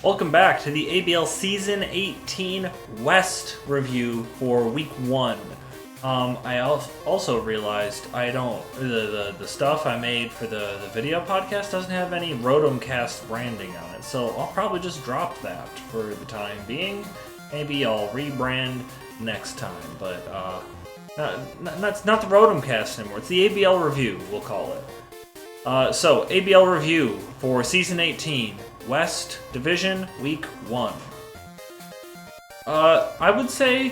Welcome back to the ABL Season 18 West review for Week 1. I also realized the stuff I made for the video podcast doesn't have any Rotomcast branding on it, so I'll probably just drop that for the time being. Maybe I'll rebrand next time, but that's not the Rotomcast anymore. It's the ABL review, we'll call it. So ABL review for Season 18. West Division, Week 1. I would say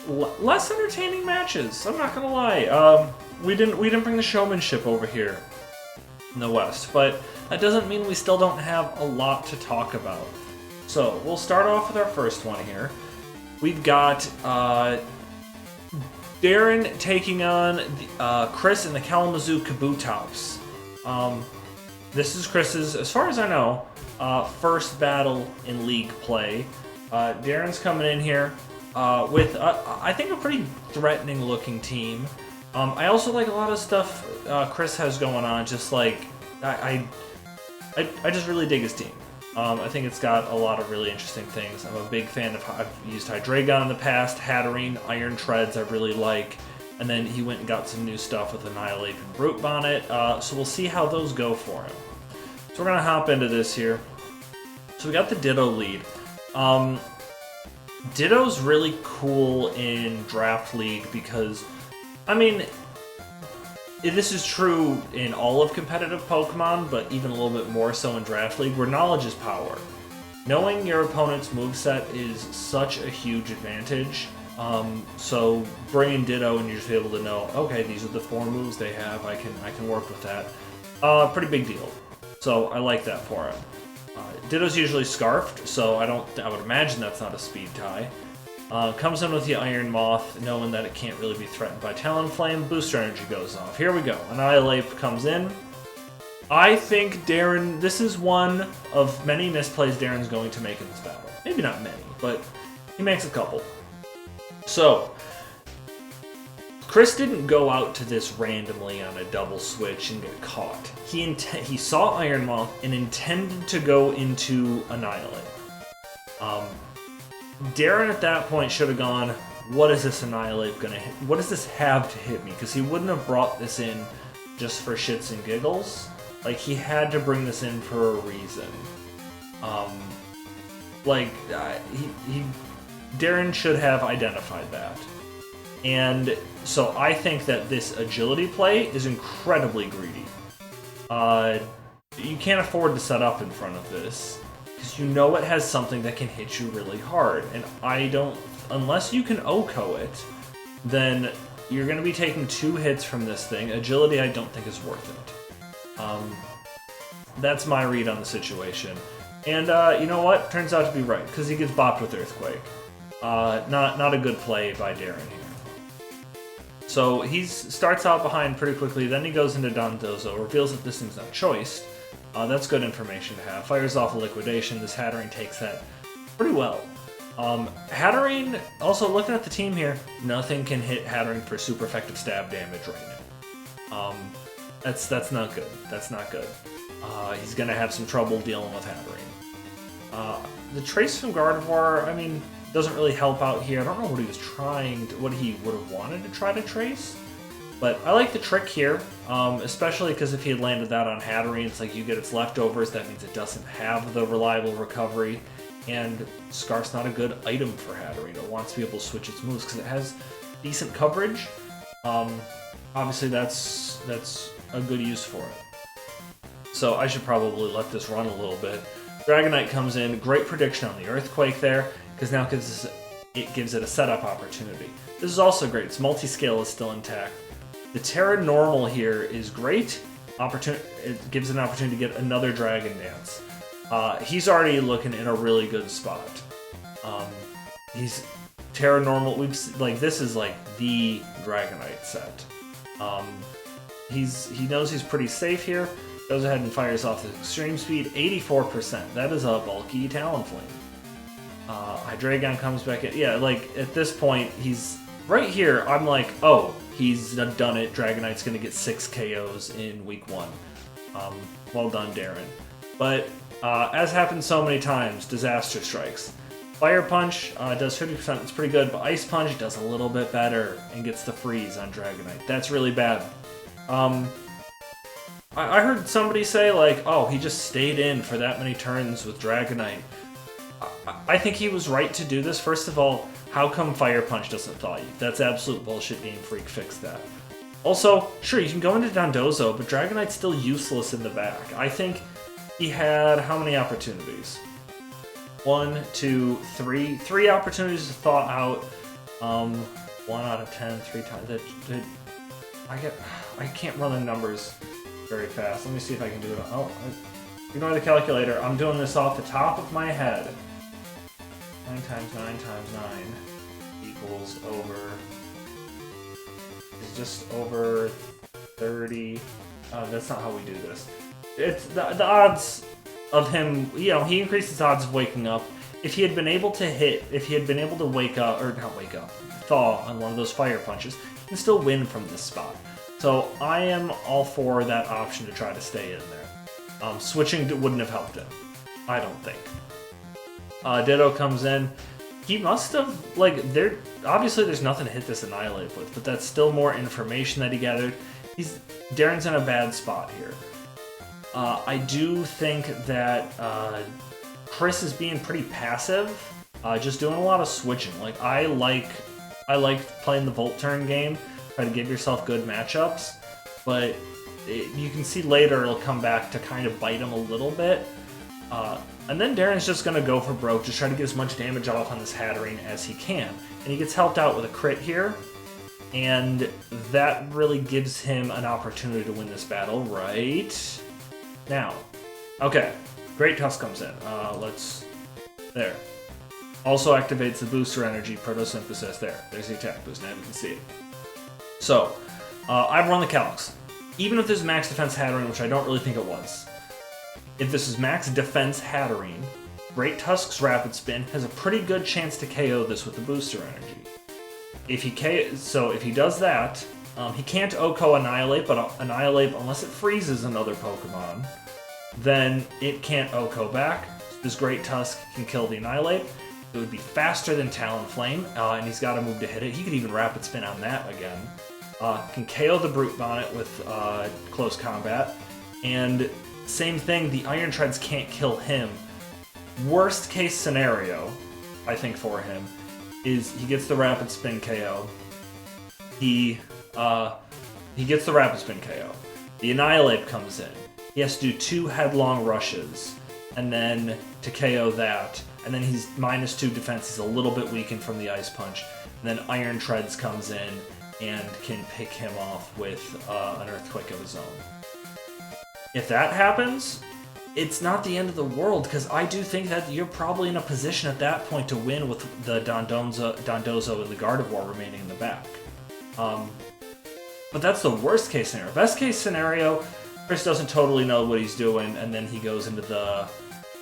less entertaining matches. I'm not gonna lie. We didn't bring the showmanship over here in the West, but that doesn't mean we still don't have a lot to talk about. So we'll start off with our first one here. We've got Darren taking on Chris in the Kalamazoo Kabutops. This is Chris's, as far as I know, first battle in league play. Darren's coming in here with, I think, a pretty threatening looking team. I also like a lot of stuff Chris has going on, just like, I just really dig his team. I think it's got a lot of really interesting things. I'm a big fan of, I've used Hydreigon in the past, Hatterene, Iron Treads I really like, and then he went and got some new stuff with Annihilate and Brute Bonnet, so we'll see how those go for him. So we're going to hop into this here. So we got the Ditto lead. Ditto's really cool in Draft League because, I mean, this is true in all of competitive Pokemon, but even a little bit more so in Draft League, where knowledge is power. Knowing your opponent's moveset is such a huge advantage. So bringing Ditto and you're just able to know, okay, these are the 4 moves they have, I can work with that. Pretty big deal. So I like that for him. Ditto's usually Scarfed, so I would imagine that's not a speed tie. Comes in with the Iron Moth, knowing that it can't really be threatened by Talonflame. Booster Energy goes off. Here we go. Annihilate comes in. I think Darren, this is one of many misplays Darren's going to make in this battle. Maybe not many, but he makes a couple. So, Chris didn't go out to this randomly on a double switch and get caught. He saw Iron Moth and intended to go into Annihilate. Darren at that point should have gone, what is this Annihilate gonna hit? What does this have to hit me? Because he wouldn't have brought this in just for shits and giggles. Like, he had to bring this in for a reason. Darren should have identified that. And so I think that this agility play is incredibly greedy. You can't afford to set up in front of this, because you know it has something that can hit you really hard. And unless you can OHKO it, then you're going to be taking 2 hits from this thing. Agility I don't think is worth it. That's my read on the situation. And you know what? Turns out to be right, because he gets bopped with Earthquake. Not a good play by Darren here. So he starts out behind pretty quickly, then he goes into Dondozo, reveals that this thing's not choiced. That's good information to have. Fires off a Liquidation. This Hatterene takes that pretty well. Hatterene, also looking at the team here, nothing can hit Hatterene for super effective stab damage right now. That's not good. That's not good. He's going to have some trouble dealing with Hatterene. The Trace from Gardevoir, I mean, doesn't really help out here. I don't know what he was what he would have wanted to try to trace, but I like the trick here, especially because if he had landed that on Hatterene, it's like you get its leftovers, that means it doesn't have the reliable recovery, and Scarf's not a good item for Hatterene. It wants to be able to switch its moves because it has decent coverage. Obviously that's a good use for it. So I should probably let this run a little bit. Dragonite comes in, great prediction on the Earthquake there, because now it gives it a setup opportunity. This is also great. Its multi-scale is still intact. The Terra Normal here is great. It gives an opportunity to get another Dragon Dance. He's already looking in a really good spot. He's Terra Normal. This is like the Dragonite set. He knows he's pretty safe here. Goes ahead and fires off the Extreme Speed, 84%. That is a bulky Talonflame. Hydreigon comes back in. Yeah, like, at this point, he's... Right here, I'm like, oh, he's done it. Dragonite's going to get 6 KOs in Week 1. Well done, Darren. But As happens so many times, disaster strikes. Fire Punch does 50%, it's pretty good, but Ice Punch does a little bit better and gets the freeze on Dragonite. That's really bad. I heard somebody say, like, oh, he just stayed in for that many turns with Dragonite. I think he was right to do this. First of all, how come Fire Punch doesn't thaw you? That's absolute bullshit. Game Freak fixed that. Also, sure, you can go into Dondozo, but Dragonite's still useless in the back. I think he had how many opportunities? 1, 2, 3. 3 opportunities to thaw out. 1 out of 10, 3 times. I can't run the numbers very fast. Let me see if I can do it. Oh, ignore the calculator. I'm doing this off the top of my head. 9 times 9 times 9 equals over... is just over 30. That's not how we do this. It's the odds of him, you know, he increased his odds of waking up. If he had been able to hit, if he had been able to wake up, or not wake up, thaw on one of those fire punches, he can still win from this spot. So I am all for that option to try to stay in there. Switching wouldn't have helped him, I don't think. Ditto comes in. He must have, like, obviously there's nothing to hit this Annihilate with, but that's still more information that he gathered. Darren's in a bad spot here. I do think that Chris is being pretty passive, just doing a lot of switching. Like, I like playing the Volt Turn game, try to give yourself good matchups, but you can see later it'll come back to kind of bite him a little bit. And then Darren's just going to go for broke, just try to get as much damage off on this Hatterene as he can. And he gets helped out with a crit here, and that really gives him an opportunity to win this battle right now. Okay, Great Tusk comes in. There. Also activates the booster energy, Protosynthesis. There's the attack boost, now you can see it. So, I've run the calcs. Even if this is max defense Hatterene, which I don't really think it was, if this is max defense Hatterene, Great Tusk's Rapid Spin has a pretty good chance to KO this with the booster energy. If he does that, he can't OHKO Annihilate, but Annihilate, unless it freezes another Pokemon, then it can't OHKO back. This Great Tusk can kill the Annihilate. It would be faster than Talonflame, and he's got a move to hit it. He could even Rapid Spin on that again. Can KO the Brute Bonnet with Close Combat, and same thing, the Iron Treads can't kill him. Worst case scenario, I think, for him, is he gets the Rapid Spin KO. He gets the Rapid Spin KO. The Annihilate comes in. He has to do 2 Headlong Rushes, and then to KO that, and then he's -2 defense, he's a little bit weakened from the Ice Punch, and then Iron Treads comes in and can pick him off with an Earthquake of his own. If that happens, it's not the end of the world, because I do think that you're probably in a position at that point to win with the Dondozo and the Gardevoir remaining in the back. But that's the worst case scenario. Best case scenario, Chris doesn't totally know what he's doing, and then he goes into the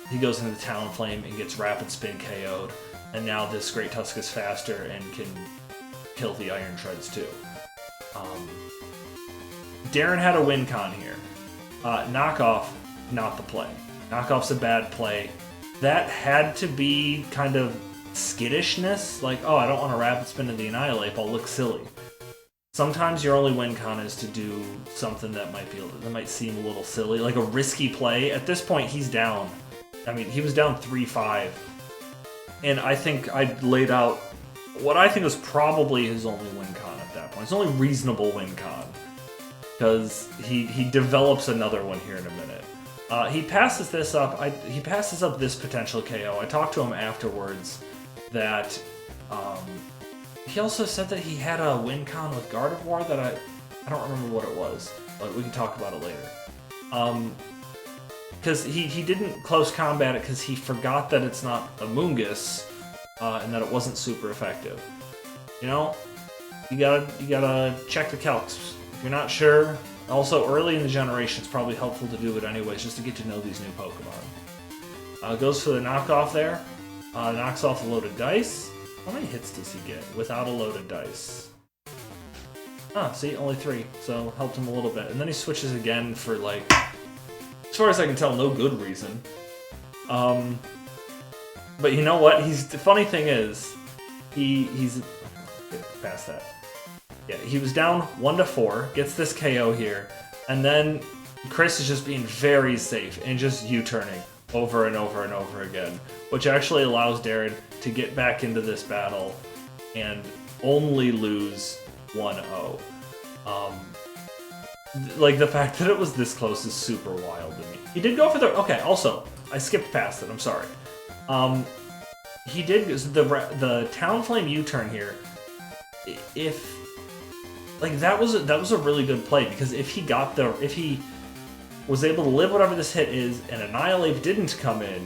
Talonflame and gets Rapid Spin KO'd, and now this Great Tusk is faster and can kill the Iron Treads too. Darren had a win con here. Knockoff, not the play. Knockoff's a bad play. That had to be kind of skittishness, like, oh, I don't want to Rapid Spin to the Annihilate, I'll look silly. Sometimes your only win con is to do something that might seem a little silly, like a risky play. At this point, he's down. I mean, he was down 3-5. And I think I laid out what I think was probably his only win con at that point. His only reasonable win con. Because he develops another one here in a minute. He passes this up. He passes up this potential KO. I talked to him afterwards that he also said that he had a win con with Gardevoir that I don't remember what it was, but we can talk about it later. Because he didn't close combat it because he forgot that it's not a Moongus and that it wasn't super effective. You know, you gotta check the calcs. If you're not sure, also early in the generation, it's probably helpful to do it anyways, just to get to know these new Pokemon. Goes for the knockoff there. Knocks off a loaded dice. How many hits does he get without a loaded dice? See, only 3, so helped him a little bit. And then he switches again for, like, as far as I can tell, no good reason. But you know what? The funny thing is, he's past that. Yeah, he was down 1-4, gets this KO here, and then Chris is just being very safe and just U-turning over and over and over again, which actually allows Darren to get back into this battle and only lose 1-0. Like, the fact that it was this close is super wild to me. He did go for the... Okay, also, I skipped past it, I'm sorry. He did... The Talonflame U-turn here, if... Like, that was a really good play, because if he was able to live whatever this hit is, and Annihilate didn't come in,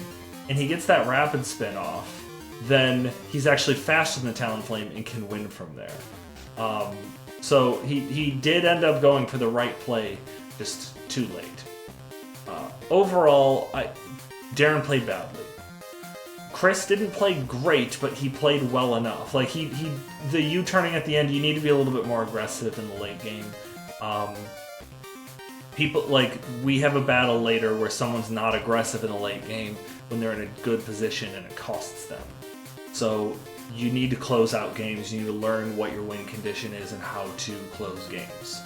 and he gets that rapid spin off, then he's actually faster than the Talonflame and can win from there. So he did end up going for the right play, just too late. Overall, Darren played badly. Chris didn't play great, but he played well enough. Like, the U-turning at the end, you need to be a little bit more aggressive in the late game. People, like, we have a battle later where someone's not aggressive in the late game when they're in a good position and it costs them. So you need to close out games, you need to learn what your win condition is and how to close games.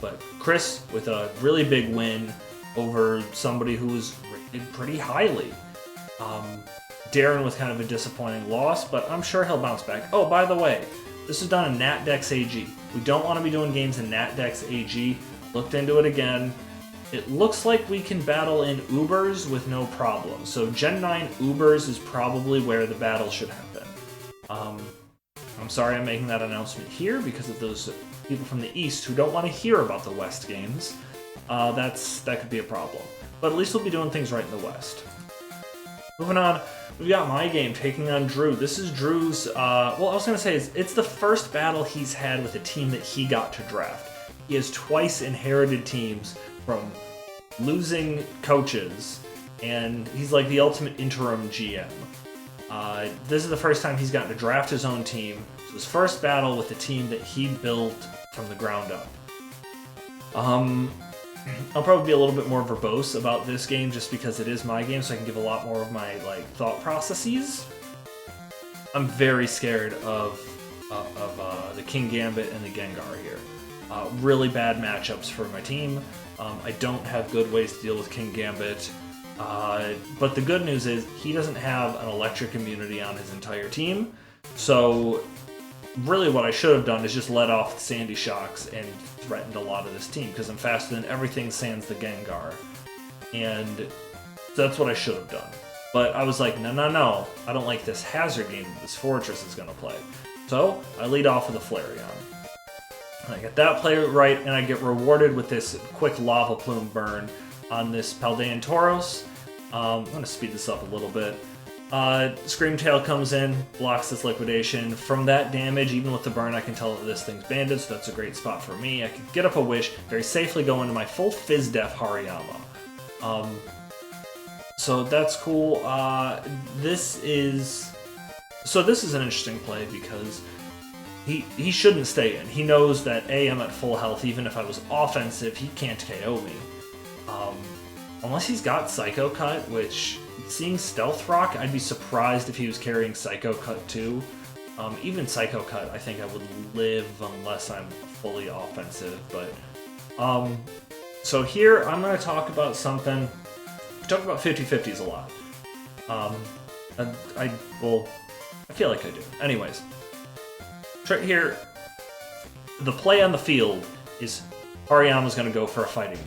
But Chris, with a really big win over somebody who was rated pretty highly. Darren was kind of a disappointing loss, but I'm sure he'll bounce back. Oh, by the way, this is done in NatDex AG. We don't want to be doing games in NatDex AG. Looked into it again. It looks like we can battle in Ubers with no problem. So Gen 9 Ubers is probably where the battle should happen. I'm sorry I'm making that announcement here because of those people from the East who don't want to hear about the West games. That could be a problem. But at least we'll be doing things right in the West. Moving on, we've got my game taking on Drew. This is Drew's, well, I was going to say, it's the first battle he's had with a team that he got to draft. He has twice inherited teams from losing coaches, and he's like the ultimate interim GM. This is the first time he's gotten to draft his own team. It's his first battle with a team that he built from the ground up. I'll probably be a little bit more verbose about this game just because it is my game, so I can give a lot more of my thought processes. I'm very scared of the King Gambit and the Gengar here. Really bad matchups for my team. I don't have good ways to deal with King Gambit. But the good news is he doesn't have an electric immunity on his entire team. So really what I should have done is just let off the Sandy Shocks and threatened a lot of this team because I'm faster than everything sans the Gengar. And that's what I should have done. But I was like, no, I don't like this hazard game that this Fortress is going to play. So I lead off with a Flareon. And I get that play right, and I get rewarded with this quick Lava Plume burn on this Paldean Tauros. I'm going to speed this up a little bit. Screamtail comes in, blocks this liquidation. From that damage, even with the burn, I can tell that this thing's banded, so that's a great spot for me. I can get up a Wish, very safely go into my full Fizz Def Hariyama. So that's cool. This is an interesting play because he shouldn't stay in. He knows that I'm at full health, even if I was offensive, he can't KO me. Unless he's got Psycho Cut, which, seeing Stealth Rock, I'd be surprised if he was carrying Psycho Cut too. Even Psycho Cut, I think I would live unless I'm fully offensive. But so here, I'm going to talk about something. We talk about 50-50s a lot. I feel like I do. Anyways, right here, the play on the field is Hariyama's going to go for a fighting move.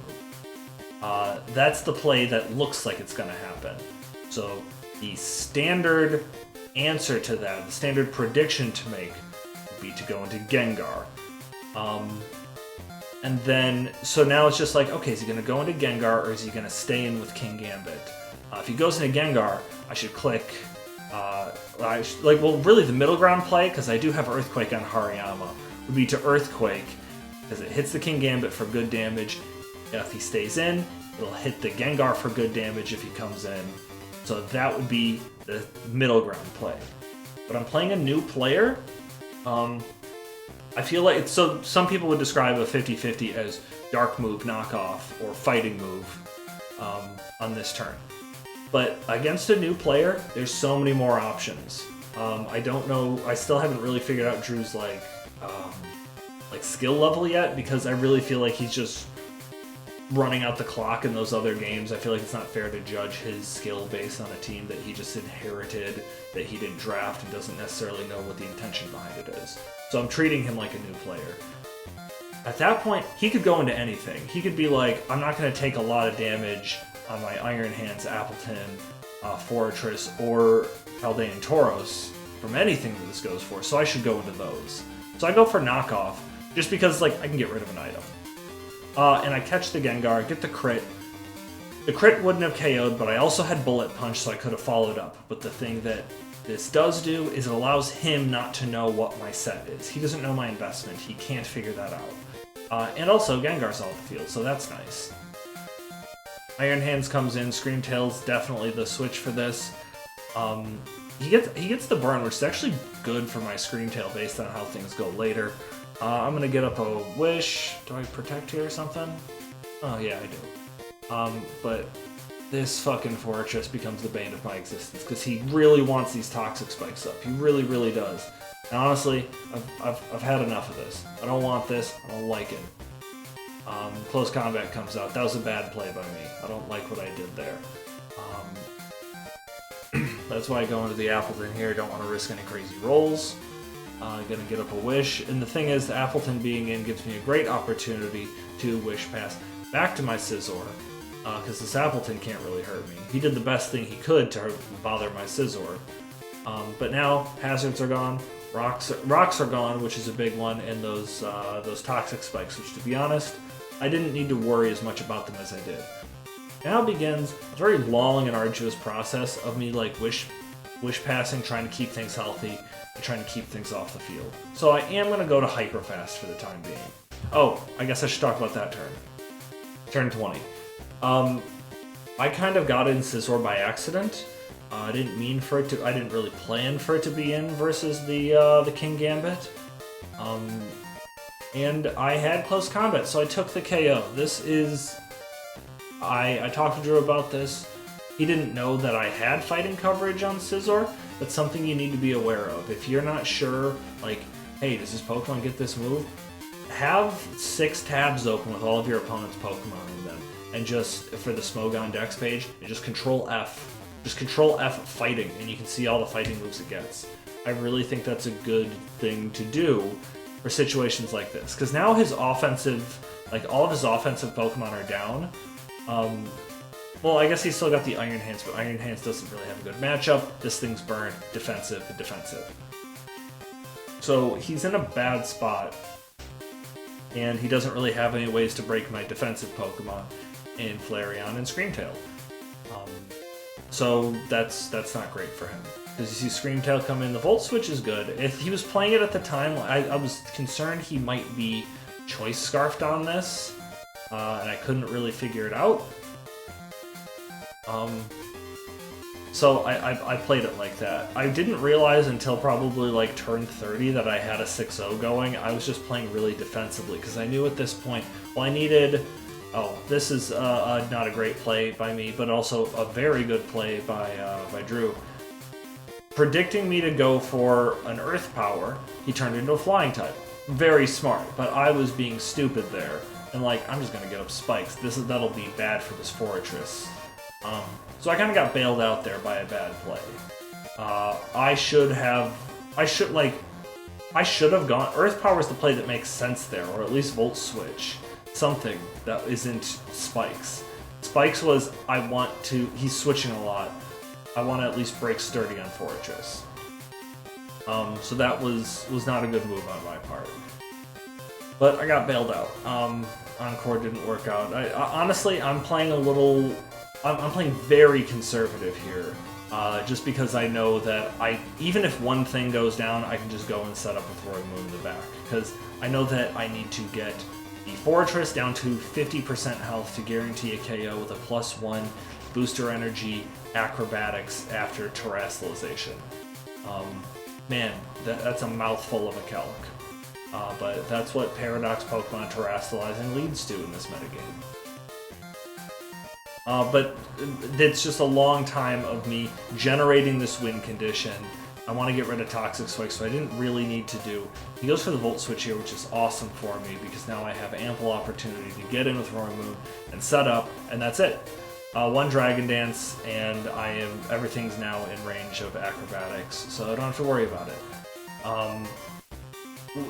That's the play that looks like it's going to happen. So the standard answer to that, the standard prediction to make, would be to go into Gengar. And then, so now it's just like, okay, is he going to go into Gengar or is he going to stay in with King Gambit? If he goes into Gengar, I should click, really the middle ground play, because I do have Earthquake on Hariyama, would be to Earthquake, because it hits the King Gambit for good damage. If he stays in, it'll hit the Gengar for good damage if he comes in. So that would be the middle ground play. But I'm playing a new player. I feel like so some people would describe a 50-50 as dark move knockoff or fighting move on this turn. But against a new player, there's so many more options. I don't know. I still haven't really figured out Drew's like skill level yet, because I really feel like he's just running out the clock in those other games. I feel like it's not fair to judge his skill based on a team that he just inherited, that he didn't draft, and doesn't necessarily know what the intention behind it is. So I'm treating him like a new player. At that point, he could go into anything. He could be like, I'm not going to take a lot of damage on my Iron Hands, Appleton, Fortress, or Paldean Tauros from anything that this goes for, so I should go into those. So I go for knockoff, just because like I can get rid of an item. And I catch the Gengar, get the crit. The crit wouldn't have KO'd, but I also had Bullet Punch, so I could have followed up. But the thing that this does do is it allows him not to know what my set is. He doesn't know my investment. He can't figure that out. And also, Gengar's off the field, so that's nice. Iron Hands comes in. Screamtail's definitely the switch for this. He gets the burn, which is actually good for my Screamtail based on how things go later. I'm gonna get up a Wish. Do I protect here or something? Oh yeah, I do. But this fucking Fortress becomes the bane of my existence, because he really wants these Toxic Spikes up. He really, really does. And honestly, I've had enough of this. I don't want this. I don't like it. Close Combat comes out. That was a bad play by me. I don't like what I did there. That's why I go into the Appleton here. Don't want to risk any crazy rolls. Gonna get up a Wish. And the thing is, the Appleton being in gives me a great opportunity to Wish Pass back to my Scizor. Because this Appleton can't really hurt me. He did the best thing he could to bother my Scizor. But now, Hazards are gone. Rocks are gone, which is a big one, and those Toxic Spikes, which, to be honest, I didn't need to worry as much about them as I did. Now begins a very long and arduous process of me like wish passing, trying to keep things healthy, and trying to keep things off the field. So I am going to go to Hyper Fast for the time being. Oh, I guess I should talk about that turn. Turn 20. I kind of got in Scizor by accident. I didn't mean for it to. I didn't really plan for it to be in versus the King Gambit. And I had Close Combat, so I took the KO. This is. I talked to Drew about this. He didn't know that I had fighting coverage on Scizor. That's something you need to be aware of. If you're not sure, like, hey, does this Pokemon get this move? Have 6 tabs open with all of your opponent's Pokemon in them. And just, for the Smogon Dex page, and just Control F. Just Control F fighting, and you can see all the fighting moves it gets. I really think that's a good thing to do for situations like this. Because now his offensive, like, all of his offensive Pokemon are down. Well, I guess he's still got the Iron Hands, but Iron Hands doesn't really have a good matchup. This thing's burned, defensive, and defensive. So he's in a bad spot, and he doesn't really have any ways to break my defensive Pokemon in Flareon and Screamtail. So that's not great for him. Because you see Screamtail come in, the Volt Switch is good. If he was playing it at the time, I was concerned he might be Choice Scarfed on this, and I couldn't really figure it out. So I played it like that. I didn't realize until probably like turn 30 that I had a 6-0 going. I was just playing really defensively because I knew at this point, well, I needed... Oh, this is not a great play by me, but also a very good play by Drew. Predicting me to go for an Earth Power, he turned into a Flying type. Very smart, but I was being stupid there. And like, I'm just gonna get up Spikes. That'll be bad for this Fortress. So I kind of got bailed out there by a bad play. I should have gone. Earth Power is the play that makes sense there, or at least Volt Switch. Something that isn't Spikes. Spikes was, he's switching a lot. I want to at least break Sturdy on Fortress. So that was not a good move on my part. But I got bailed out. Encore didn't work out. Honestly, I'm playing I'm playing very conservative here. Just because I know that even if one thing goes down, I can just go and set up a Throwing Moon in the back. Because I know that I need to get the Fortress down to 50% health to guarantee a KO with a +1 booster energy acrobatics after terrestrialization. Man, that's a mouthful of a calc. But that's what Paradox Pokemon terrestrializing leads to in this metagame. But it's just a long time of me generating this win condition. I want to get rid of Toxic Spike, so I didn't really need to do. He goes for the Volt Switch here, which is awesome for me, because now I have ample opportunity to get in with Roaring Moon and set up, and that's it. One Dragon Dance, and everything's now in range of acrobatics, so I don't have to worry about it.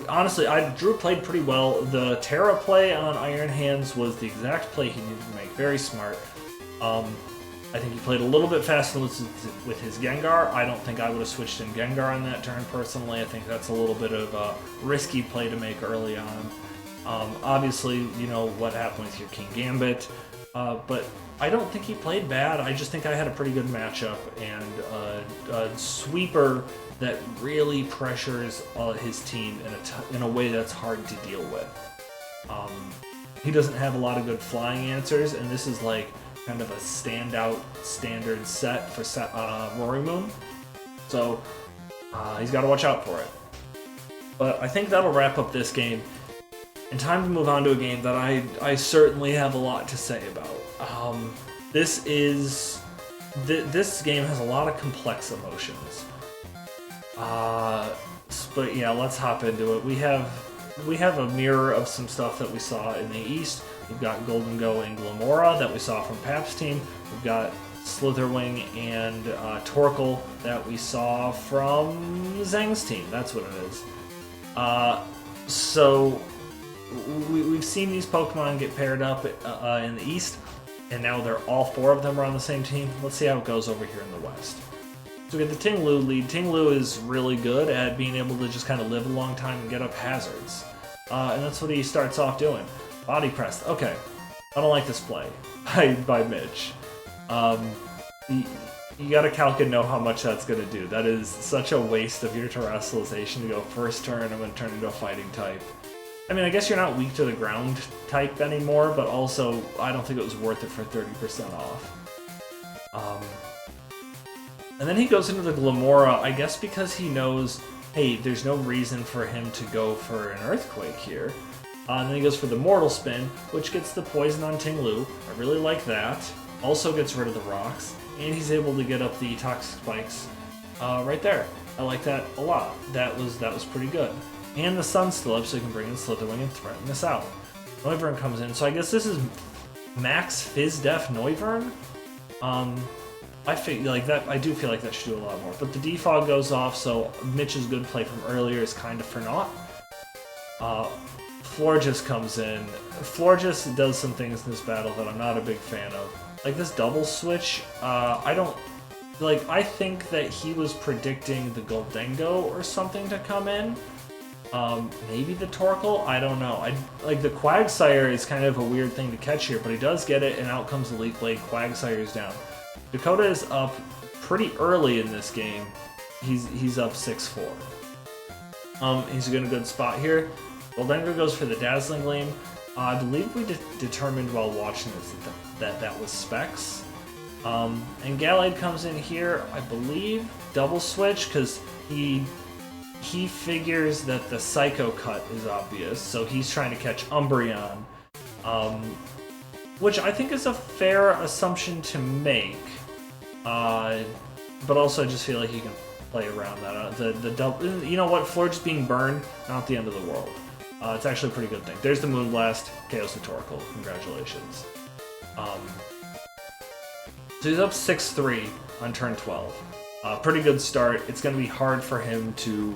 Honestly, Drew played pretty well. The Terra play on Iron Hands was the exact play he needed to make. Very smart. I think he played a little bit faster with his Gengar. I don't think I would have switched in Gengar on that turn, personally. I think that's a little bit of a risky play to make early on. Obviously, you know what happened with your King Gambit, but I don't think he played bad. I just think I had a pretty good matchup, and a sweeper that really pressures his team in a way that's hard to deal with. He doesn't have a lot of good flying answers, and this is like kind of a standout standard set for Roaring Moon. So he's got to watch out for it. But I think that'll wrap up this game. And time to move on to a game that I certainly have a lot to say about. This game has a lot of complex emotions. But yeah, let's hop into it. We have a mirror of some stuff that we saw in the East. We've got Golden Go and Glamora that we saw from Pap's team. We've got Slitherwing and Torkoal that we saw from Zhang's team. That's what it is. So we've seen these Pokemon get paired up in the East, and now all four of them are on the same team. Let's see how it goes over here in the West. So we get the Ting Lu lead. Ting Lu is really good at being able to just kind of live a long time and get up hazards. And that's what he starts off doing. Body press. Okay. I don't like this play by Mitch. You gotta calc and know how much that's gonna do. That is such a waste of your terrestrialization to go first turn, I'm gonna turn into a fighting type. I mean, I guess you're not weak to the ground type anymore, but also I don't think it was worth it for 30% off. And then he goes into the Glamora, I guess because he knows, hey, there's no reason for him to go for an Earthquake here. And then he goes for the Mortal Spin, which gets the poison on Ting Lu. I really like that. Also gets rid of the rocks, and he's able to get up the Toxic Spikes right there. I like that a lot. That was pretty good. And the Sun's still up, so he can bring in Slitherwing and threaten this out. Noivern comes in, so I guess this is Max Fizz Def Noivern. I feel like that. I do feel like that should do a lot more. But the defog goes off, so Mitch's good play from earlier is kind of for naught. Florges comes in. Florges does some things in this battle that I'm not a big fan of. Like this double switch, I don't... Like, I think that he was predicting the Goldengo or something to come in. Maybe the Torkoal? I don't know. Like, the Quagsire is kind of a weird thing to catch here, but he does get it, and out comes the Leaf Blade. Quagsire is down. Dakota is up pretty early in this game. He's up 6-4. He's in a good spot here. Goldengo goes for the Dazzling Gleam. I believe we determined while watching this that was Specs. And Gallade comes in here, I believe, double switch, because he figures that the Psycho Cut is obvious, so he's trying to catch Umbreon. Which I think is a fair assumption to make. But also I just feel like you can play around that. The double, you know what, Florges being burned, not the end of the world. It's actually a pretty good thing. There's the Moonblast, KO's the Torkoal. Congratulations. So he's up 6-3 on turn 12. Pretty good start. It's going to be hard for him to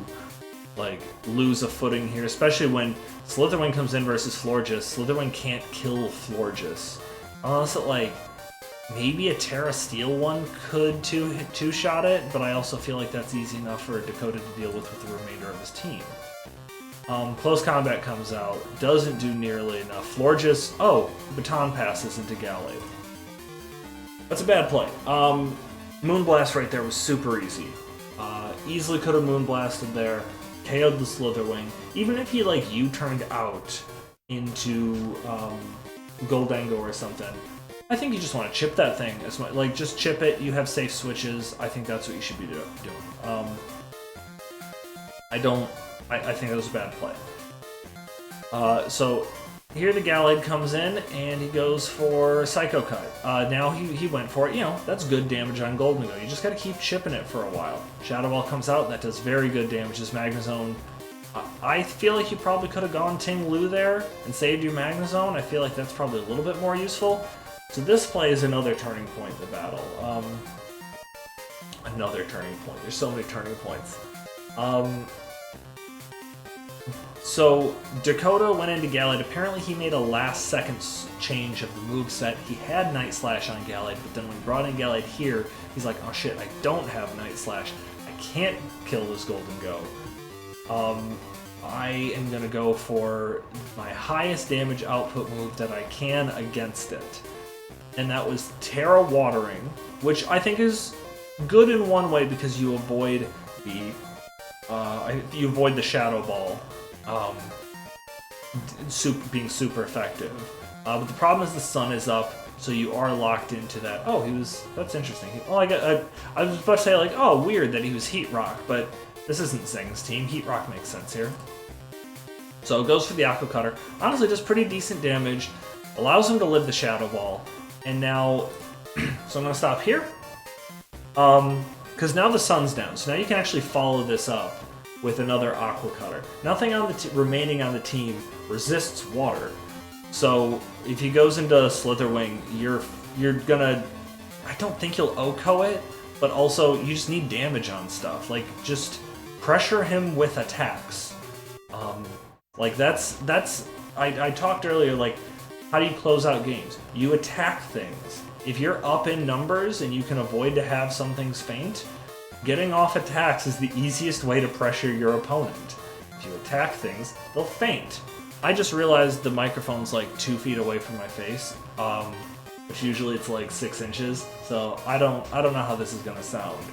like lose a footing here, especially when Slitherwing comes in versus Florges. Slitherwing can't kill Florges. Unless it like maybe a Terra Steel one could two-shot it, but I also feel like that's easy enough for Dakota to deal with the remainder of his team. Close Combat comes out, doesn't do nearly enough. Florges, baton passes into Gallade. That's a bad play. Moonblast right there was super easy. Easily could have Moonblasted there, KO'd the Slitherwing. Even if he like U-turned out into Goldengo or something, I think you just want to chip that thing. Like just chip it, you have safe switches. I think that's what you should be doing. I think that was a bad play. So here the Gallade comes in, and he goes for Psycho Cut. Now he went for it. You know, that's good damage on Golden Go. You just got to keep chipping it for a while. Shadow Ball comes out, that does very good damage. This Magnezone, I feel like you probably could have gone Ting Lu there and saved your Magnezone. I feel like that's probably a little bit more useful. So this play is another turning point in the battle. Another turning point. There's so many turning points. So Dakota went into Gallade. Apparently he made a last-second change of the moveset. He had Night Slash on Gallade, but then when he brought in Gallade here, he's like, oh shit, I don't have Night Slash. I can't kill this Golden Go. I am going to go for my highest damage output move that I can against it. And that was Terra Watering, which I think is good in one way because you avoid the Shadow Ball being super effective. But the problem is the sun is up, so you are locked into that. Oh, that's interesting. I was about to say, like, oh, weird that he was Heat Rock, but this isn't Zing's team. Heat Rock makes sense here. So it goes for the Aqua Cutter. Honestly, does pretty decent damage. Allows him to live the Shadow Ball. And now, so I'm going to stop here. Because now the sun's down. So now you can actually follow this up with another Aqua Cutter. Nothing on the remaining on the team resists water. So if he goes into Slitherwing, you're gonna... I don't think you'll OHKO it, but also you just need damage on stuff. Like, just pressure him with attacks. Like, that's I talked earlier, like, how do you close out games? You attack things. If you're up in numbers and you can avoid to have some things faint, getting off attacks is the easiest way to pressure your opponent. If you attack things, they'll faint. I just realized the microphone's like 2 feet away from my face, which usually it's like 6 inches, so I don't know how this is gonna sound.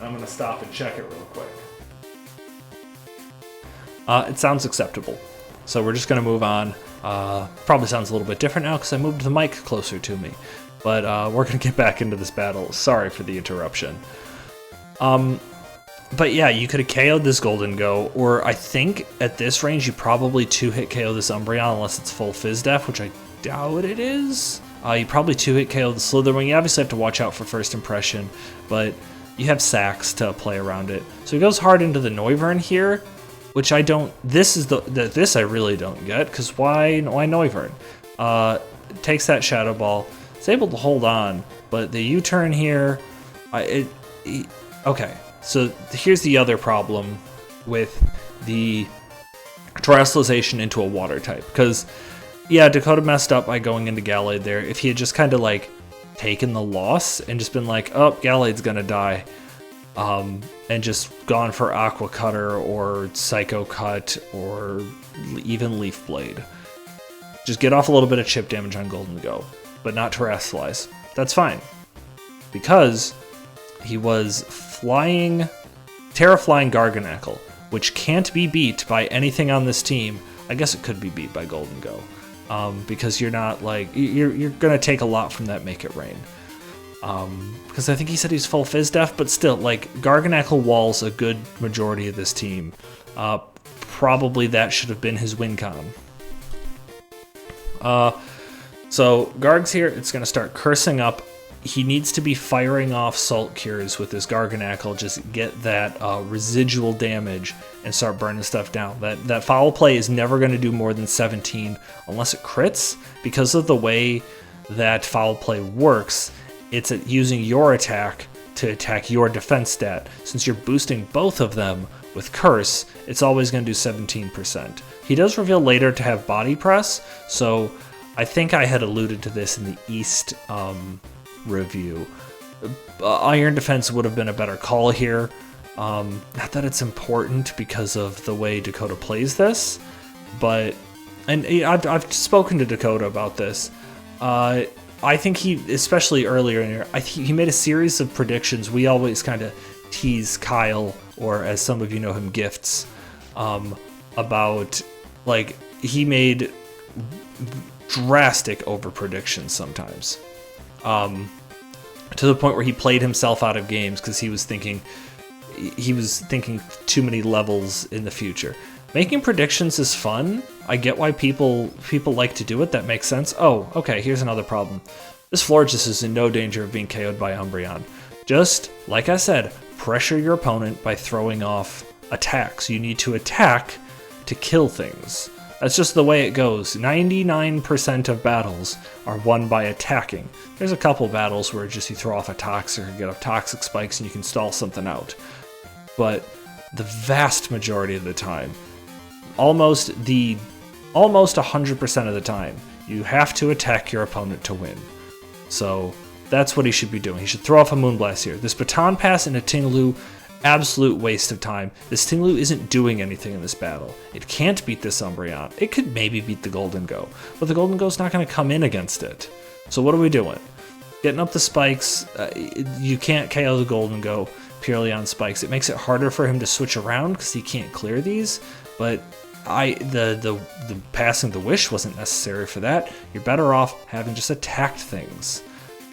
I'm gonna stop and check it real quick. It sounds acceptable. So we're just gonna move on. Probably sounds a little bit different now because I moved the mic closer to me. But we're gonna get back into this battle. Sorry for the interruption. But yeah, you could have KO'd this Golden Go, or I think at this range you probably 2-hit KO this Umbreon unless it's full Fizz Def, which I doubt it is. You probably 2-hit KO the Slitherwing. You obviously have to watch out for first impression, but you have sacks to play around it. So he goes hard into the Noivern here, which I don't. This I really don't get, because why Noivern? Takes that Shadow Ball. It's able to hold on, but the U-turn here, okay. So here's the other problem with the Terastallization into a water type, because yeah, Dakota messed up by going into Gallade there. If he had just kind of like taken the loss and just been like, oh, Gallade's gonna die, and just gone for Aqua Cutter or Psycho Cut or even Leaf Blade, just get off a little bit of chip damage on Golden Go, but not Terastallize. That's fine, because he was Terra Flying Garganacl, which can't be beat by anything on this team. I guess it could be beat by Golden Go, because you're not like you're gonna take a lot from that Make It Rain. Because I think he said he's full Fizz Def, but still, like, Garganacl walls a good majority of this team. Probably that should have been his win con. So Garg's here. It's gonna start cursing up. He needs to be firing off Salt Cures with this Garganacl, just get that residual damage and start burning stuff down. That Foul Play is never going to do more than 17 unless it crits. Because of the way that Foul Play works, it's using your attack to attack your defense stat. Since you're boosting both of them with Curse, it's always going to do 17%. He does reveal later to have Body Press, so I think I had alluded to this in the East review. Iron Defense would have been a better call here. Not that it's important because of the way Dakota plays this, but, and I've spoken to Dakota about this. I think he, especially earlier in here, he made a series of predictions. We always kind of tease Kyle, or as some of you know him, Gifts, about, like, he made drastic over predictions sometimes. To the point where he played himself out of games because he was thinking too many levels in the future. Making predictions is fun. I get why people like to do it. That makes sense. Oh, okay, here's another problem. This Florges is in no danger of being KO'd by Umbreon. Just, like I said, pressure your opponent by throwing off attacks. You need to attack to kill things. That's just the way it goes. 99% of battles are won by attacking. There's a couple battles where just you throw off a toxic or get up toxic spikes and you can stall something out. But the vast majority of the time, almost 100% of the time, you have to attack your opponent to win. So that's what he should be doing. He should throw off a Moonblast here. This Baton Pass into Ting-Lu, absolute waste of time. This Ting-Lu isn't doing anything in this battle. It can't beat this Umbreon. It could maybe beat the Golden Go, but the Golden Go's not going to come in against it. So what are we doing? Getting up the spikes. You can't KO the Golden Go purely on spikes. It makes it harder for him to switch around because he can't clear these, but the passing the wish wasn't necessary for that. You're better off having just attacked things.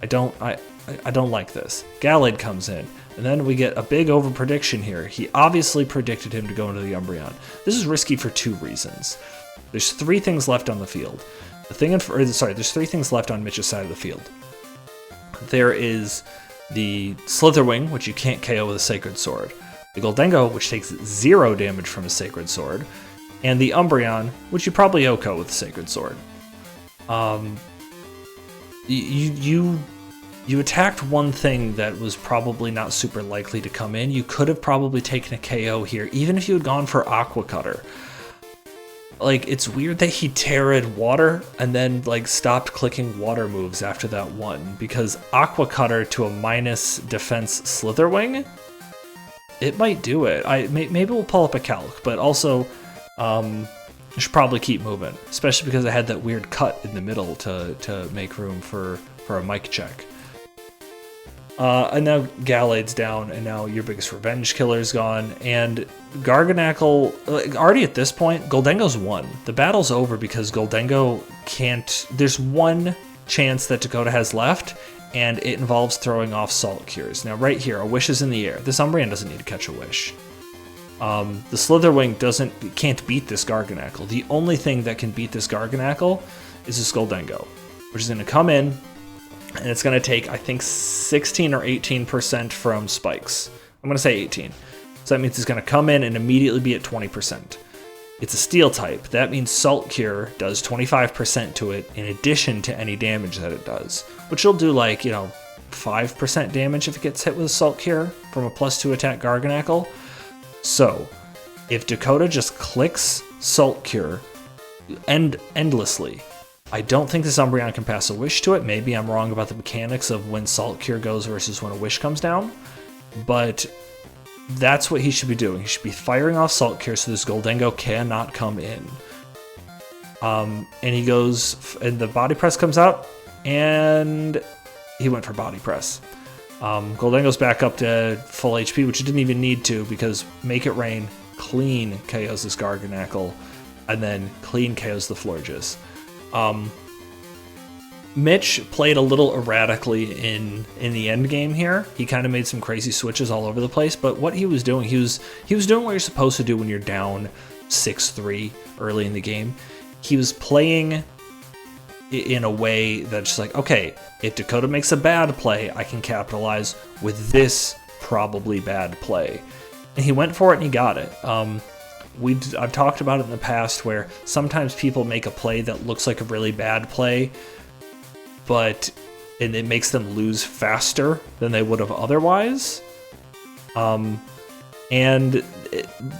I don't like this. Gallade comes in, and then we get a big over prediction here. He obviously predicted him to go into the Umbreon. This is risky for two reasons. There's three things left on the field. There's three things left on Mitch's side of the field. There is the Slitherwing, which you can't KO with a Sacred Sword. The Goldengo, which takes 0 damage from a Sacred Sword. And the Umbreon, which you probably OHKO with a Sacred Sword. You attacked one thing that was probably not super likely to come in. You could have probably taken a KO here, even if you had gone for Aqua Cutter. Like, it's weird that he Terra'd Water and then, like, stopped clicking water moves after that one, because Aqua Cutter to a minus defense Slitherwing, it might do it. Maybe we'll pull up a calc, but also, I should probably keep moving, especially because I had that weird cut in the middle to make room for a mic check. And now Gallade's down, and now your biggest revenge killer's gone, and Garganacl, already at this point, Goldengo's won. The battle's over because Goldengo can't... There's one chance that Dakota has left, and it involves throwing off Salt Cures. Now right here, a Wish is in the air. This Umbreon doesn't need to catch a Wish. The Slitherwing can't beat this Garganacl. The only thing that can beat this Garganacl is this Goldengo, which is going to come in, and it's going to take, I think, 16 or 18% from spikes. I'm going to say 18. So that means it's going to come in and immediately be at 20%. It's a steel type. That means Salt Cure does 25% to it in addition to any damage that it does, which will do, like, 5% damage if it gets hit with a Salt Cure from a +2 attack Garganacl. So if Dakota just clicks Salt Cure endlessly, I don't think this Umbreon can pass a Wish to it. Maybe I'm wrong about the mechanics of when Salt Cure goes versus when a Wish comes down, but that's what he should be doing. He should be firing off Salt Cure so this Goldengo cannot come in. And he goes, and the Body Press comes out, and he went for Body Press. Goldengo's back up to full HP, which it didn't even need to, because Make It Rain clean KOs this Garganacl, and then clean KOs the Florges. Mitch played a little erratically in the end game here. He kind of made some crazy switches all over the place, but what he was doing, he was doing what you're supposed to do when you're down 6-3 early in the game. He was playing in a way that's just like, okay, if Dakota makes a bad play, I can capitalize with this probably bad play. And he went for it and he got it. I've talked about it in the past where sometimes people make a play that looks like a really bad play, and it makes them lose faster than they would have otherwise.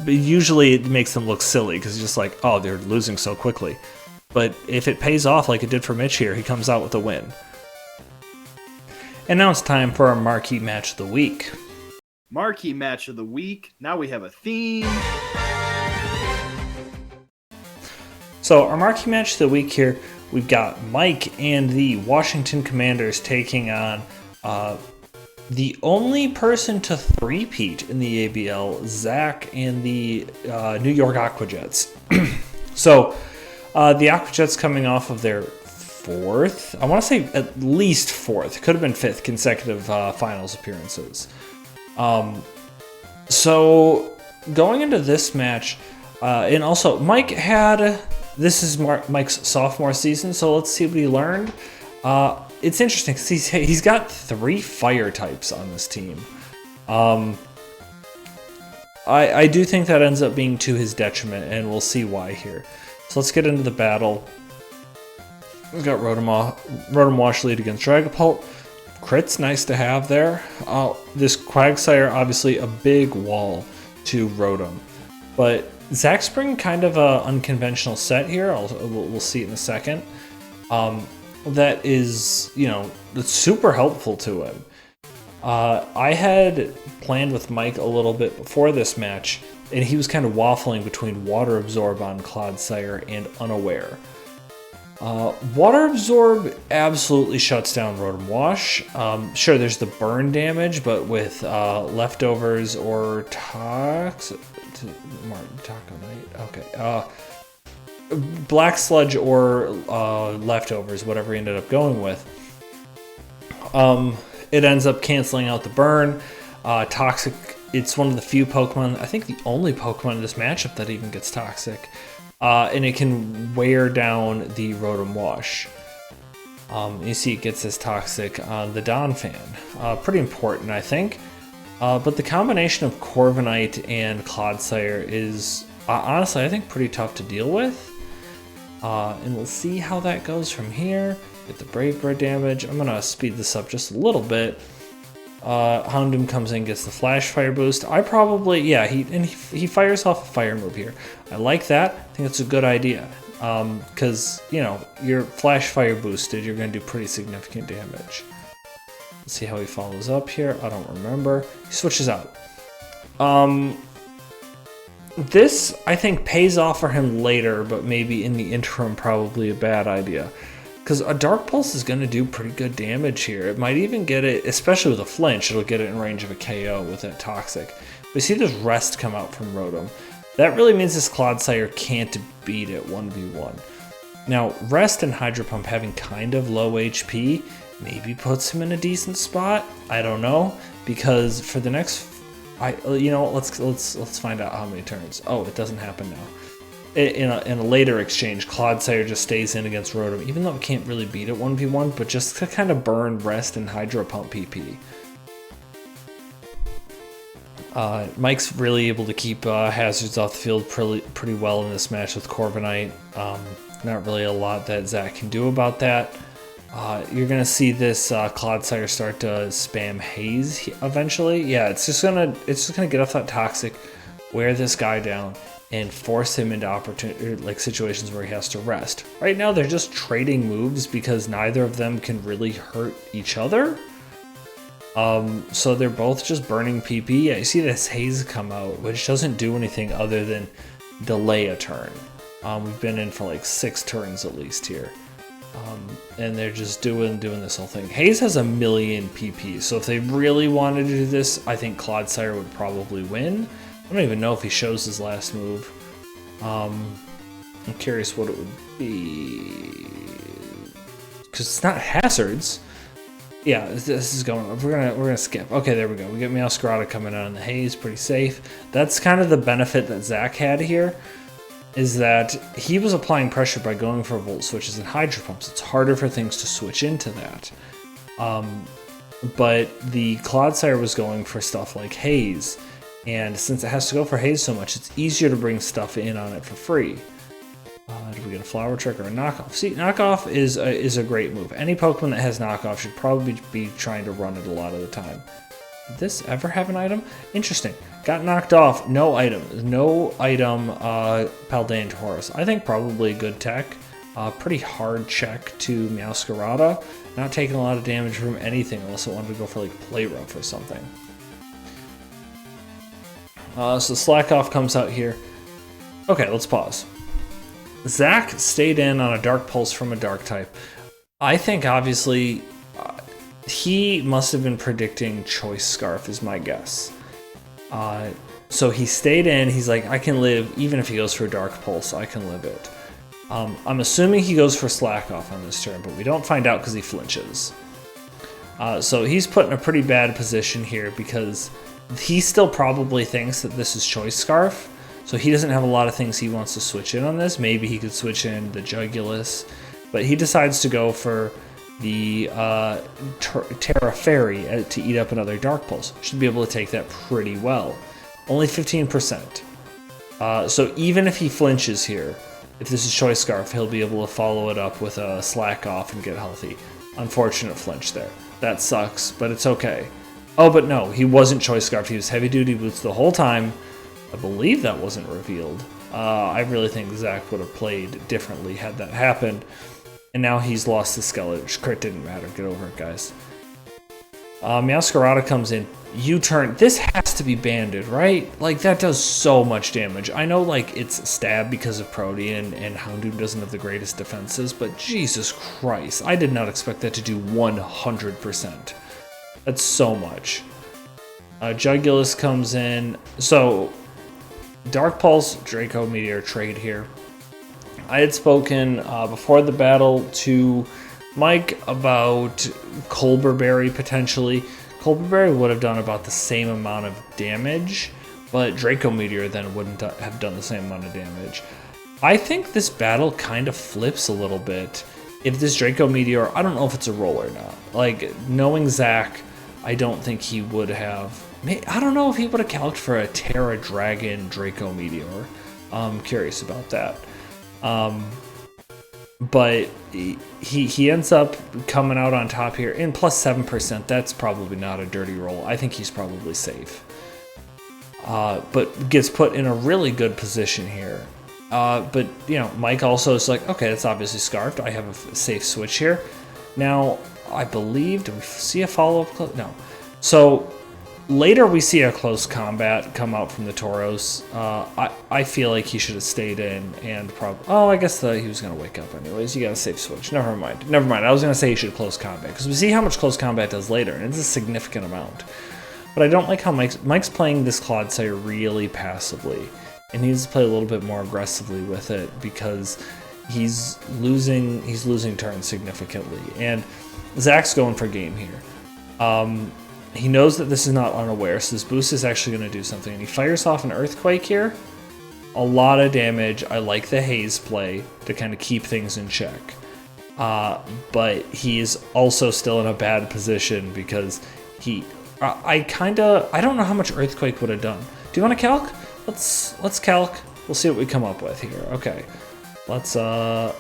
Usually it makes them look silly because it's just like, oh, they're losing so quickly. But if it pays off like it did for Mitch here, he comes out with a win. And now it's time for our Marquee Match of the Week. Marquee Match of the Week. Now we have a theme. So our Marquee Match of the Week here, we've got Mike and the Washington Commanders taking on the only person to three-peat in the ABL, Zach and the New York Aquajets. So the Aquajets coming off of their fourth, I want to say at least fourth, could have been fifth consecutive finals appearances. So going into this match, And also, Mike had... This is Mike's sophomore season, so let's see what he learned. It's interesting because he's got 3 fire types on this team. I do think that ends up being to his detriment, and we'll see why here. So let's get into the battle. We've got Rotom Wash lead against Dragapult. Crit's nice to have there. This Quagsire, obviously a big wall to Rotom. But Zach's bringing kind of an unconventional set here. We'll see it in a second. That is, that's super helpful to him. I had planned with Mike a little bit before this match, and he was kind of waffling between Water Absorb on Clodsire and Unaware. Water Absorb absolutely shuts down Rotom Wash. Sure, there's the burn damage, but with Leftovers or Taco Knight. Okay. Black Sludge or Leftovers, whatever he ended up going with. It ends up canceling out the burn. Toxic, it's one of the few Pokemon, I think the only Pokemon in this matchup that even gets Toxic. And it can wear down the Rotom Wash. You see it gets this Toxic on the Donphan. Pretty important, I think. But the combination of Corviknight and Clodsire is, honestly, I think pretty tough to deal with. And we'll see how that goes from here. Get the Brave Bird damage. I'm going to speed this up just a little bit. Houndoom comes in, gets the Flash Fire boost. I probably, yeah, he fires off a fire move here. I like that. I think that's a good idea. Because, you're Flash Fire boosted, you're going to do pretty significant damage. Let's see how he follows up here. I don't remember. He switches out. This, I think, pays off for him later, but maybe in the interim, probably a bad idea. Because a Dark Pulse is going to do pretty good damage here. It might even get it, especially with a flinch, it'll get it in range of a KO with that Toxic. We see this Rest come out from Rotom. That really means this Clodsire can't beat it 1v1. Now, Rest and Hydro Pump having kind of low HP maybe puts him in a decent spot. I don't know, because for the next... let's find out how many turns. Oh, it doesn't happen now. In a later exchange, Clodsire just stays in against Rotom, even though it can't really beat it 1v1, but just to kind of burn Rest and Hydro Pump PP. Mike's really able to keep hazards off the field pretty well in this match with Corviknight. Not really a lot that Zach can do about that. You're gonna see this Clodsire start to spam Haze eventually. Yeah, it's just gonna get off that Toxic, wear this guy down, and force him into situations where he has to rest. Right now, they're just trading moves because neither of them can really hurt each other. So they're both just burning PP. Yeah, you see this Haze come out, which doesn't do anything other than delay a turn. We've been in for like 6 turns at least here. And they're just doing this whole thing. Haze has 1 million PP, so if they really wanted to do this, I think Clodsire would probably win. I don't even know if he shows his last move. I'm curious what it would be. Because it's not hazards. Yeah, this is going on. We're gonna skip. Okay, there we go. We get Meowscarada coming out on the Haze, pretty safe. That's kind of the benefit that Zach had here, is that he was applying pressure by going for Volt Switches and Hydro Pumps. It's harder for things to switch into that. But the Clodsire was going for stuff like Haze, and since it has to go for Haze so much, it's easier to bring stuff in on it for free. Do we get a Flower Trick or a Knockoff? See, Knockoff is a great move. Any Pokemon that has Knockoff should probably be trying to run it a lot of the time. Did this ever have an item? Interesting. Got knocked off. No item. No item, Paldean Taurus. I think probably a good tech. Pretty hard check to Meowscarada. Not taking a lot of damage from anything unless it wanted to go for like Play Rough or something. So Slack Off comes out here. Okay, let's pause. Zach stayed in on a Dark Pulse from a Dark type. I think obviously he must have been predicting Choice Scarf is my guess. So he stayed in. He's like, I can live, even if he goes for a Dark Pulse, I can live it. I'm assuming he goes for Slack Off on this turn, but we don't find out because he flinches. So he's put in a pretty bad position here because he still probably thinks that this is Choice Scarf. So he doesn't have a lot of things he wants to switch in on this. Maybe he could switch in the Jugulus, but he decides to go for the Terra Fairy to eat up another Dark Pulse. Should be able to take that pretty well. Only 15%. So even if he flinches here, if this is Choice Scarf, he'll be able to follow it up with a Slack Off and get healthy. Unfortunate flinch there. That sucks, but it's okay. Oh, but no, he wasn't Choice Scarf. He was Heavy Duty Boots the whole time. I believe that wasn't revealed. I really think Zach would have played differently had that happened. And now he's lost the skeleton. Crit didn't matter. Get over it, guys. Meowscarada comes in. U-turn. This has to be banded, right? Like, that does so much damage. I know, like, it's stab because of Protean and Houndoom doesn't have the greatest defenses, but Jesus Christ. I did not expect that to do 100%. That's so much. Jugulus comes in. So, Dark Pulse, Draco Meteor trade here. I had spoken before the battle to Mike about Colberberry potentially. Colberberry would have done about the same amount of damage, but Draco Meteor then wouldn't have done the same amount of damage. I think this battle kind of flips a little bit. If this Draco Meteor, I don't know if it's a roll or not. Like, knowing Zach, I don't think he would have... I don't know if he would have calced for a Terra Dragon Draco Meteor. I'm curious about that. But he ends up coming out on top here in plus 7%. That's probably not a dirty roll. I think he's probably safe. But gets put in a really good position here. But, you know, Mike also is like, okay, that's obviously Scarfed. I have a safe switch here. Now, I believe, do we see a follow-up? No. So, later we see a close combat come out from the Tauros. I feel like he should have stayed in and probably... Oh, I guess he was going to wake up anyways. You got a safe switch. Never mind. I was going to say he should close combat because we see how much close combat does later, and it's a significant amount. But I don't like how Mike's playing this Clodsire really passively, and he needs to play a little bit more aggressively with it because he's losing turns significantly. And Zach's going for game here. He knows that this is not unaware, so this boost is actually going to do something. And he fires off an Earthquake here. A lot of damage. I like the Haze play to kind of keep things in check. But he is also still in a bad position because I don't know how much Earthquake would have done. Do you want to calc? Let's calc. We'll see what we come up with here. Okay. That's a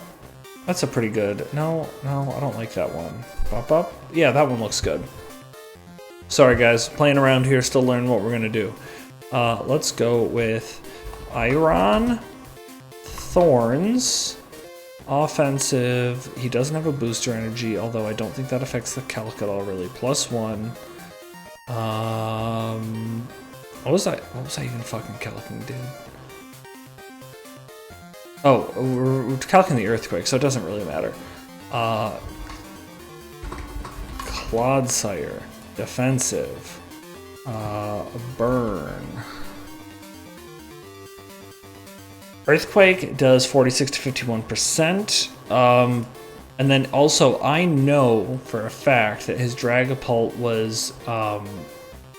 pretty good... No, I don't like that one. Pop up? Yeah, that one looks good. Sorry guys, playing around here, still learning what we're gonna do. Let's go with Iron, Thorns, Offensive. He doesn't have a booster energy, although I don't think that affects the calc at all really. +1. What was I even fucking calcing, dude? Oh, we're calcing the Earthquake, so it doesn't really matter. Clodsire. Defensive. Burn. Earthquake does 46 to 51%. And then also, I know for a fact that his Dragapult was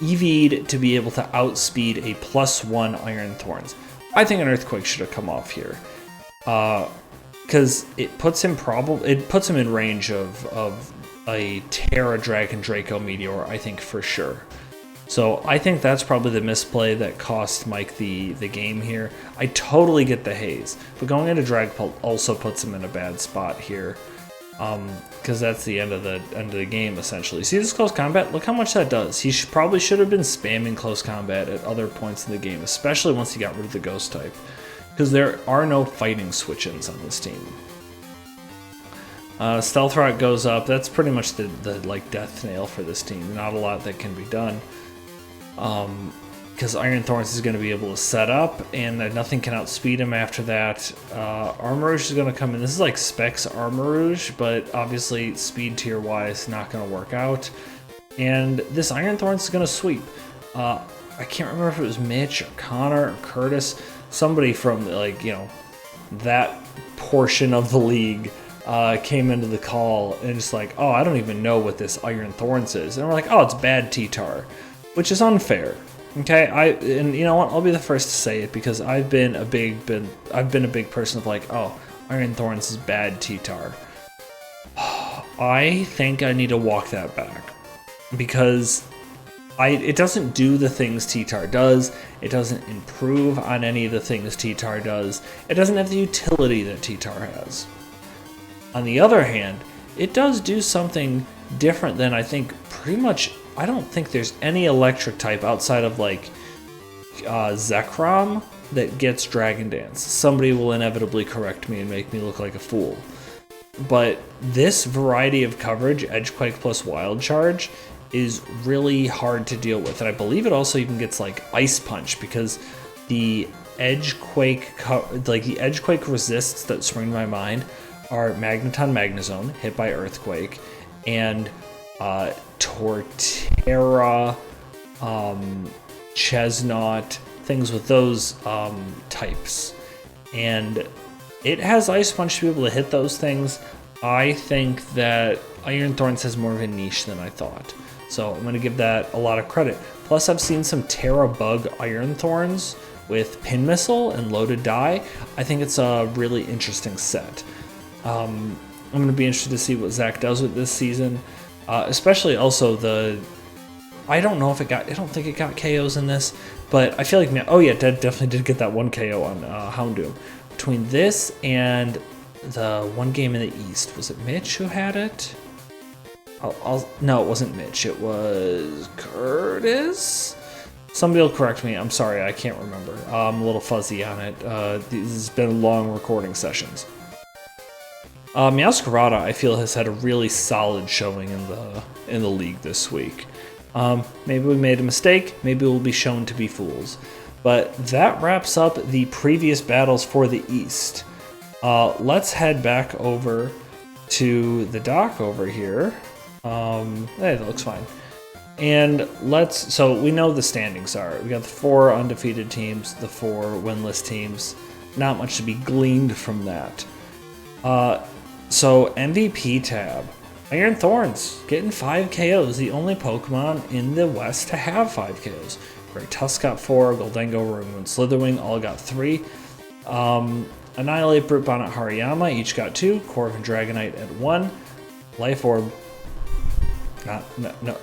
EV'd to be able to outspeed a +1 Iron Thorns. I think an Earthquake should have come off here. Because it puts him in range of a Terra Dragon Draco Meteor, I think for sure. So I think that's probably the misplay that cost Mike the game here. I totally get the Haze, but going into Dragapult also puts him in a bad spot here. Because that's the end of the game essentially. See this close combat? Look how much that does. He probably should have been spamming close combat at other points in the game, especially once he got rid of the Ghost type. Because there are no fighting switch-ins on this team. Stealth Rock goes up. That's pretty much the like death nail for this team. Not a lot that can be done. Because Iron Thorns is going to be able to set up, and nothing can outspeed him after that. Armarouge is going to come in. This is like Specs Armarouge, but obviously speed tier wise not going to work out. And this Iron Thorns is going to sweep. I can't remember if it was Mitch or Connor or Curtis. Somebody from that portion of the league came into the call and just like, oh, I don't even know what this Iron Thorns is. And we're like, oh, it's bad T-Tar, which is unfair. Okay, and you know what? I'll be the first to say it because I've been a big person of like, oh, Iron Thorns is bad T-Tar. I think I need to walk that back because it doesn't do the things T-Tar does. It doesn't improve on any of the things T-Tar does. It doesn't have the utility that T-Tar has. On the other hand, it does do something different than I think pretty much. I don't think there's any electric type outside of like Zekrom that gets Dragon Dance. Somebody will inevitably correct me and make me look like a fool. But this variety of coverage, Edgequake plus Wild Charge, is really hard to deal with. And I believe it also even gets like Ice Punch because the Edgequake resists that spring to my mind are Magneton Magnezone, hit by Earthquake, and Torterra, Chesnaught, things with those types. And it has Ice Punch to be able to hit those things. I think that Iron Thorns has more of a niche than I thought. So I'm going to give that a lot of credit. Plus, I've seen some Terra Bug Iron Thorns with Pin Missile and Loaded Die. I think it's a really interesting set. I'm going to be interested to see what Zach does with this season. Especially also I don't think it got KOs in this, but I feel like, oh yeah, definitely did get that one KO on Houndoom. Between this and the one game in the East, was it Mitch who had it? No, it wasn't Mitch, it was Curtis? Somebody will correct me, I'm sorry, I can't remember. I'm a little fuzzy on it. This has been long recording sessions. Meowscarada, I feel, has had a really solid showing in the league this week. Maybe we made a mistake. Maybe we'll be shown to be fools. But that wraps up the previous battles for the East. Let's head back over to the dock over here. Hey, that looks fine. And so we know the standings are. We got the 4 undefeated teams, the 4 winless teams. Not much to be gleaned from that. So MVP tab, Iron Thorns getting 5 KOs, the only Pokemon in the West to have 5 KOs. Great Tusk got 4, Goldengo, Room, and Slitherwing all got 3. Annihilate, Brute Bonnet, Hariyama each got 2. Corv and Dragonite at 1. Life Orb,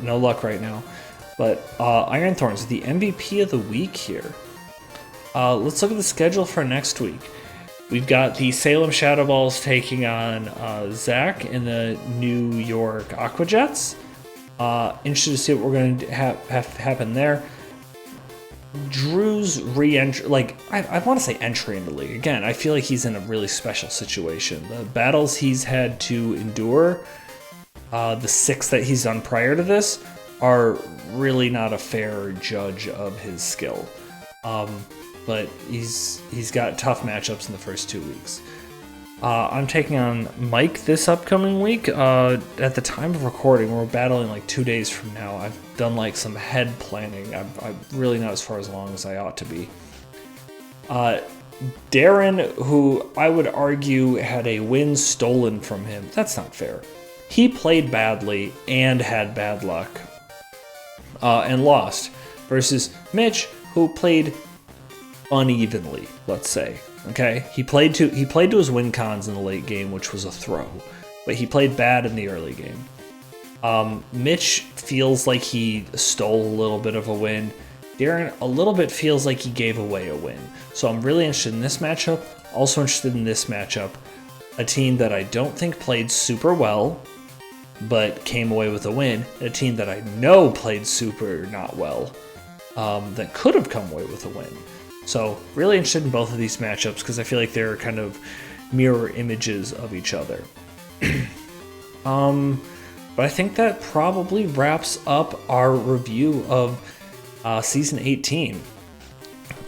no luck right now. But Iron Thorns, the MVP of the week here. Let's look at the schedule for next week. We've got the Salem Shadow Balls taking on Zach in the New York Aqua Jets. Interested to see what we're going to have happen there. Drew's re-entry, I want to say entry into the league. Again, I feel like he's in a really special situation. The battles he's had to endure, the 6 that he's done prior to this, are really not a fair judge of his skill. But he's got tough matchups in the first 2 weeks. I'm taking on Mike this upcoming week. At the time of recording, we're battling like 2 days from now. I've done like some head planning. I'm really not as far along as I ought to be. Darren, who I would argue had a win stolen from him. That's not fair. He played badly and had bad luck and lost. Versus Mitch, who played unevenly, let's say. Okay, he played to his win cons in the late game, which was a throw, but he played bad in the early game. Mitch feels like he stole a little bit of a win. Darren a little bit feels like he gave away a win. So I'm really interested in this matchup. Also interested in this matchup. A team that I don't think played super well, but came away with a win. A team that I know played super not well, that could have come away with a win. So really interested in both of these matchups because I feel like they're kind of mirror images of each other. But I think that probably wraps up our review of Season 18.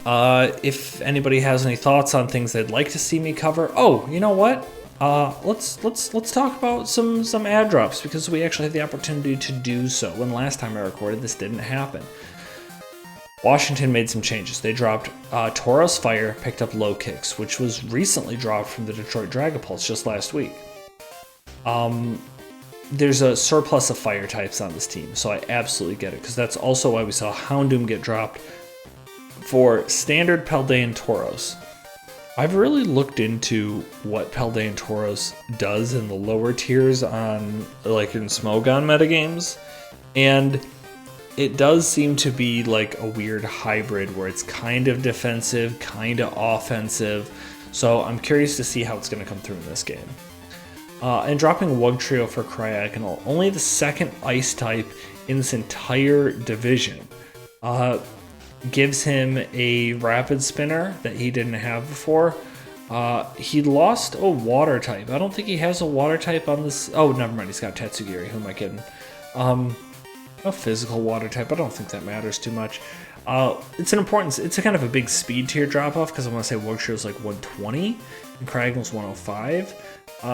If anybody has any thoughts on things they'd like to see me cover, oh, you know what? Let's talk about some ad drops because we actually had the opportunity to do so. When last time I recorded, this didn't happen. Washington made some changes. They dropped Tauros Fire, picked up Low Kicks, which was recently dropped from the Detroit Dragapulse just last week. there's a surplus of fire types on this team, so I absolutely get it, because that's also why we saw Houndoom get dropped for standard Paldean Tauros. I've really looked into what Paldean Tauros does in the lower tiers on, like, in Smogon metagames, and it does seem to be like a weird hybrid where it's kind of defensive, kind of offensive, so I'm curious to see how it's going to come through in this game. And dropping Wugtrio for Cryogonal, only the second ice type in this entire division. Gives him a rapid spinner that he didn't have before. He lost a water type. I don't think he has a water type on this. Oh, never mind. He's got Tatsugiri. Who am I kidding? A physical water type. I don't think that matters too much. It's a kind of a big speed tier drop off, because I want to say Wugtrio's like 120 and Cryogonal's 105.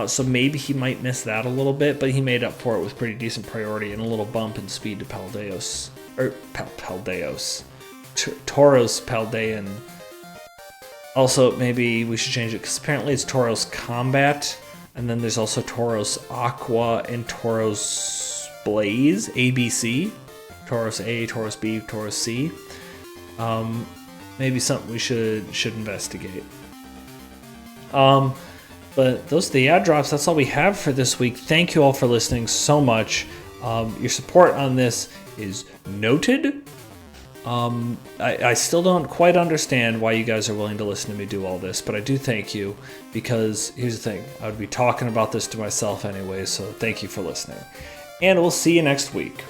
So maybe he might miss that a little bit, but he made up for it with pretty decent priority and a little bump in speed to Paldeos. Or Paldeos. Tauros Paldean. Also, maybe we should change it, because apparently it's Tauros Combat, and then there's also Tauros Aqua and Tauros Blaze, ABC. Tauros A, Tauros B, Tauros C. Maybe something we should investigate. But those are the ad drops. That's all we have for this week. Thank you all for listening so much. Your support on this is noted. I still don't quite understand why you guys are willing to listen to me do all this, but I do thank you, because here's the thing. I would be talking about this to myself anyway, so thank you for listening. And we'll see you next week.